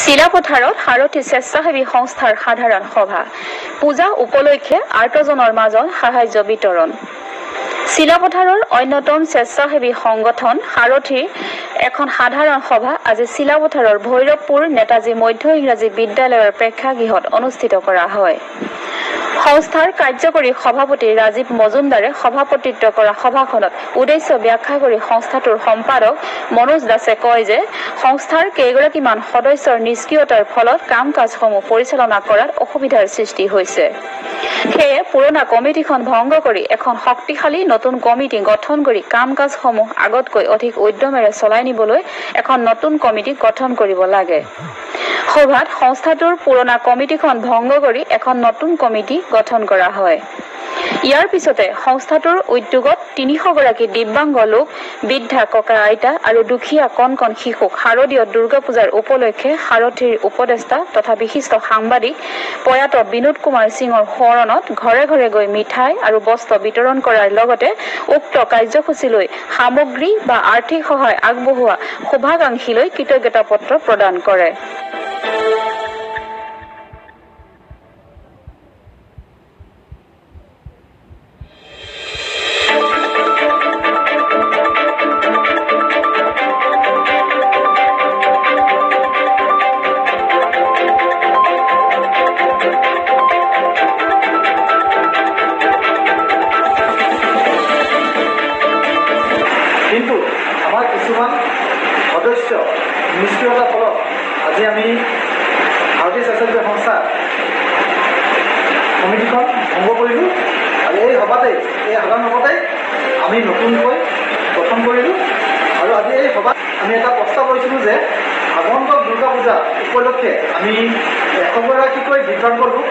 চিলাপথাৰত সাৰথী স্বেচ্ছাসেৱী সংস্থাৰ সাধাৰণ সভা পূজা উপলক্ষে আৰ্তজনৰ মাজত সাহায্য বিতৰণ চিলাপথাৰৰ অন্যতম স্বেচ্ছাসেৱী সংগঠন সাৰথীৰ এখন সাধাৰণ সভা আজি চিলাপথাৰৰ ভৈৰৱপুৰ নেতাজী মধ্য ইংৰাজী বিদ্যালয়ৰ প্ৰেক্ষাগৃহত অনুষ্ঠিত কৰা হয়। সংস্থাৰ কাৰ্যকৰী সভাপতি ৰাজীৱ মজুমদাৰে সভাপতিত্ব কৰা সভাখনত উদ্দেশ্য ব্যাখ্যা কৰি সংস্থাটোৰ সম্পাদক মনোজ দাসে কয় যে সংস্থাৰ কেইগৰাকীমান সদস্যৰ নিষ্ক্ৰিয়তাৰ ফলত কাম কাজসমূহ পৰিচালনা কৰাত অসুবিধাৰ সৃষ্টি হৈছে। সেয়ে পুৰণা কমিটিখন ভংগ কৰি এখন শক্তিশালী নতুন কমিটি গঠন কৰি কাম কাজসমূহ আগতকৈ অধিক উদ্যমেৰে চলাই নিবলৈ এখন নতুন কমিটি গঠন কৰিব লাগে। সভাত সংস্থাটোৰ পুৰণা কমিটিখন ভংগ কৰি এখন নতুন কমিটি গঠন কৰা হয়। ইয়াৰ পিছতে সংস্থাটোৰ উদ্যোগত ৩০০ গৰাকী দিব্যাংগ লোক, বৃদ্ধা ককা আইতা আৰু দুখীয়া কণ কণ শিশুক শাৰদীয় দুৰ্গা পূজাৰ উপলক্ষে সাৰথীৰ উপদেষ্টা তথা বিশিষ্ট সাংবাদিক প্ৰয়াত বিনোদ কুমাৰ সিঙৰ সোঁৱৰণত ঘৰে ঘৰে গৈ মিঠাই আৰু বস্ত্ৰ বিতৰণ কৰাৰ লগতে উক্ত কাৰ্যসূচীলৈ সামগ্ৰী বা আৰ্থিক সহায় আগবঢ়োৱা শুভাকাংক্ষীলৈ কৃতজ্ঞতা পত্ৰ প্ৰদান কৰে। কিন্তু আমাৰ কিছুমান সদস্য নিষ্ক্ৰিয়তাৰ ফলত আজি আমি ভাৰতীয় স্বেচ্ছাসেৱী সংস্থা কমিটিখন ভংগ কৰিলোঁ আৰু এই সাধাৰণ সভাতেই আমি নতুনকৈ গঠন কৰিলোঁ আৰু আজি এই সভাত আমি এটা প্ৰস্তাৱ কৰিছিলোঁ যে আগন্তুক দুৰ্গা পূজা উপলক্ষে আমি 100 গৰাকীকৈ দিব্যাংগ লোক,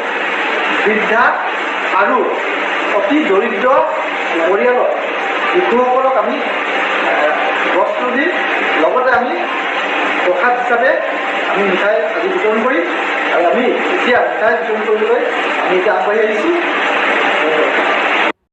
বৃদ্ধা আৰু অতি দৰিদ্ৰ পৰিয়ালৰ শিশুসকলক আমি বস্ত্ৰ দি লগতে আমি প্ৰসাদ হিচাপে আমি মিঠাই আজি বিতৰণ কৰিম আৰু আমি এতিয়া মিঠাই বিতৰণ কৰিবলৈ আমি এতিয়া আগবাঢ়ি আহিছোঁ।